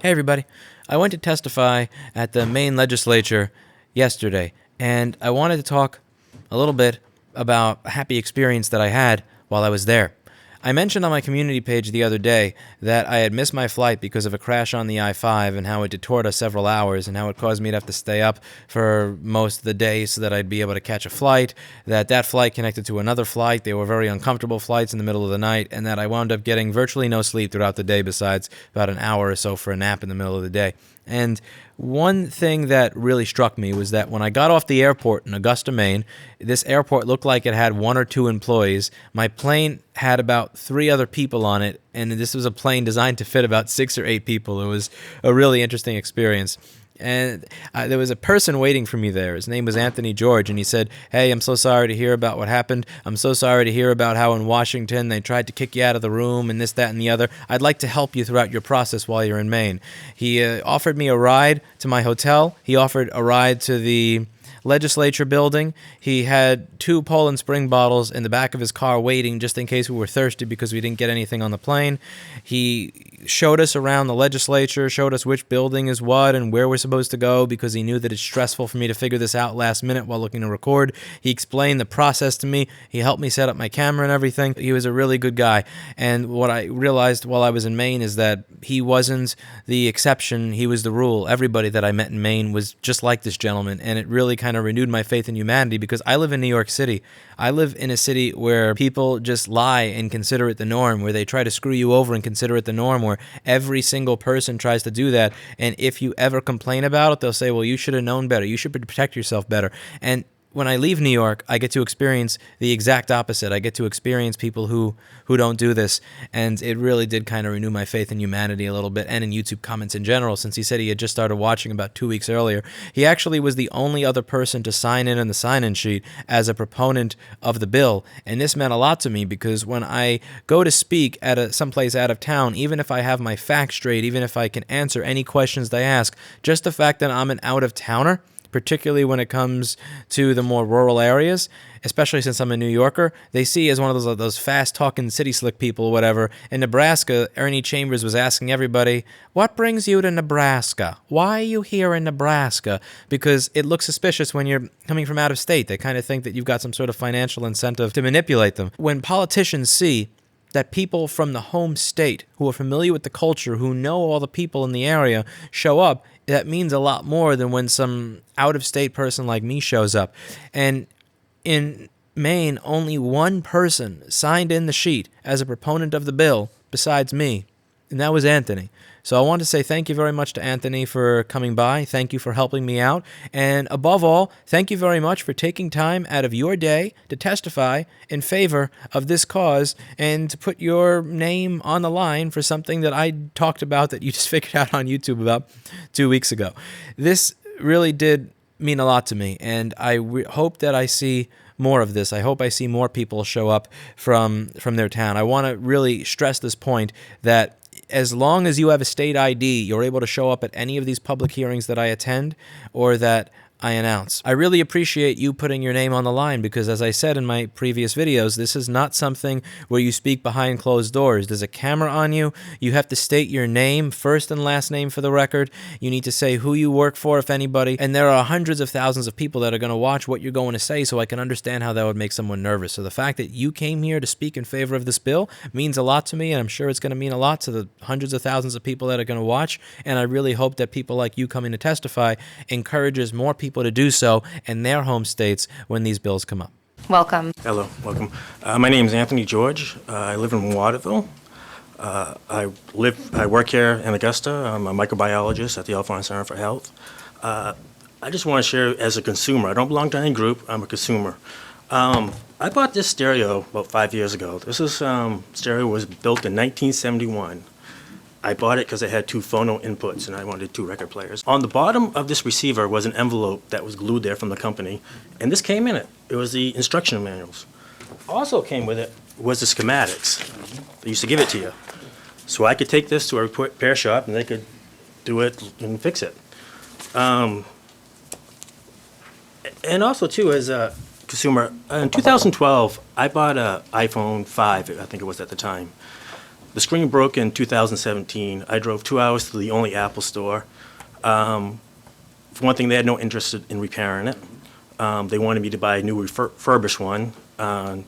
Hey everybody, I went to testify at the Maine legislature yesterday, and I wanted to talk a little bit about a happy experience that I had while I was there. I mentioned on my community page the other day that I had missed my flight because of a crash on the I-5 and how it detoured us several hours and how it caused me to have to stay up for most of the day so that I'd be able to catch a flight, that flight connected to another flight. They were very uncomfortable flights in the middle of the night, and that I wound up getting virtually no sleep throughout the day besides about an hour or so for a nap in the middle of the day. And one thing that really struck me was that when I got off the airport in Augusta, Maine, this airport looked like it had one or two employees. My plane had about 3 other people on it, and this was a plane designed to fit about 6 or 8 people. It was a really interesting experience. And there was a person waiting for me there. His name was Anthony George, and he said, "Hey, I'm so sorry to hear about what happened. I'm so sorry to hear about how in Washington they tried to kick you out of the room and this, that, and the other. I'd like to help you throughout your process while you're in Maine." He offered me a ride to my hotel. He offered a ride to the legislature building. He had 2 Poland Spring bottles in the back of his car waiting just in case we were thirsty because we didn't get anything on the plane. He showed us around the legislature, showed us which building is what and where we're supposed to go because he knew that it's stressful for me to figure this out last minute while looking to record. He explained the process to me. He helped me set up my camera and everything. He was a really good guy. And what I realized while I was in Maine is that he wasn't the exception. He was the rule. Everybody that I met in Maine was just like this gentleman, and it really kind of renewed my faith in humanity because I live in New York City. I live in a city where people just lie and consider it the norm, where they try to screw you over and consider it the norm, where every single person tries to do that. And if you ever complain about it, they'll say, well, you should have known better. You should protect yourself better. And when I leave New York, I get to experience the exact opposite. I get to experience people who don't do this, and it really did kind of renew my faith in humanity a little bit and in YouTube comments in general, since he said he had just started watching about 2 weeks earlier. He actually was the only other person to sign in the sign-in sheet as a proponent of the bill, and this meant a lot to me because when I go to speak at someplace out of town, even if I have my facts straight, even if I can answer any questions they ask, just the fact that I'm an out-of-towner, particularly when it comes to the more rural areas, especially since I'm a New Yorker, they see as one of those fast-talking city slick people or whatever. In Nebraska, Ernie Chambers was asking everybody, what brings you to Nebraska? Why are you here in Nebraska? Because it looks suspicious when you're coming from out of state. They kind of think that you've got some sort of financial incentive to manipulate them. When politicians see that people from the home state who are familiar with the culture, who know all the people in the area, show up, that means a lot more than when some out-of-state person like me shows up. And in Maine, only one person signed in the sheet as a proponent of the bill besides me, and that was Anthony. So I want to say thank you very much to Anthony for coming by. Thank you for helping me out. And above all, thank you very much for taking time out of your day to testify in favor of this cause and to put your name on the line for something that I talked about that you just figured out on YouTube about 2 weeks ago. This really did mean a lot to me, and I hope that I see more of this. I hope I see more people show up from their town. I want to really stress this point that as long as you have a state ID, you're able to show up at any of these public hearings that I attend or that I announce. I really appreciate you putting your name on the line because, as I said in my previous videos, this is not something where you speak behind closed doors. There's a camera on you. You have to state your name, first and last name for the record. You need to say who you work for, if anybody. And there are hundreds of thousands of people that are going to watch what you're going to say, so I can understand how that would make someone nervous. So the fact that you came here to speak in favor of this bill means a lot to me, and I'm sure it's going to mean a lot to the hundreds of thousands of people that are going to watch. And I really hope that people like you coming to testify encourages more people to do so in their home states when these bills come up. Welcome. Hello, welcome. My name is Anthony George. I live in Waterville. I work here in Augusta. I'm a microbiologist at the Alphonse Center for Health. I just want to share as a consumer. I don't belong to any group. I'm a consumer. I bought this stereo about 5 years ago. This stereo was built in 1971. I bought it because it had 2 phono inputs and I wanted 2 record players. On the bottom of this receiver was an envelope that was glued there from the company, and this came in it. It was the instruction manuals. Also came with it was the schematics. They used to give it to you. So I could take this to a repair shop and they could do it and fix it. And also too, as a consumer, in 2012, I bought an iPhone 5, I think it was at the time. The screen broke in 2017. I drove 2 hours to the only Apple store. For one thing, they had no interest in repairing it. They wanted me to buy a new refurbished one.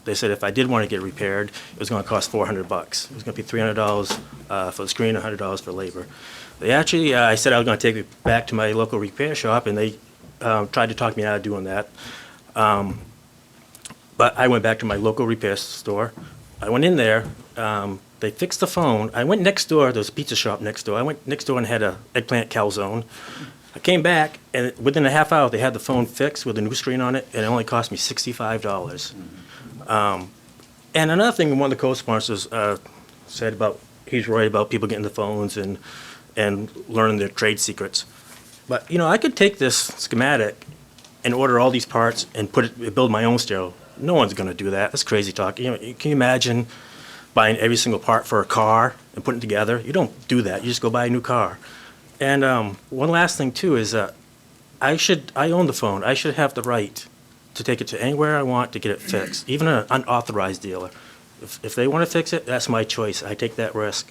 They said if I did want to get it repaired, it was going to cost $400. It was going to be $300 for the screen, $100 for labor. They actually, I said I was going to take it back to my local repair shop, and they tried to talk me out of doing that. But I went back to my local repair store. I went in there. They fixed the phone. I went next door. There was a pizza shop next door. I went next door and had a eggplant calzone. I came back, and within a half hour, they had the phone fixed with a new screen on it, and it only cost me $65. And another thing, one of the co-sponsors said about, he's worried about people getting the phones and learning their trade secrets. But, you know, I could take this schematic and order all these parts and build my own stereo. No one's going to do that. That's crazy talk. You know, can you imagine buying every single part for a car and putting it together? You don't do that. You just go buy a new car. And one last thing, too, is I own the phone. I should have the right to take it to anywhere I want to get it fixed, even an unauthorized dealer. If they want to fix it, that's my choice. I take that risk.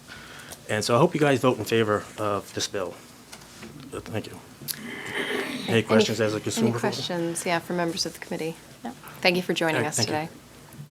And so I hope you guys vote in favor of this bill. Thank you. Any questions as a consumer? Any questions, yeah, for members of the committee? No. Thank you for joining us Thank you. today.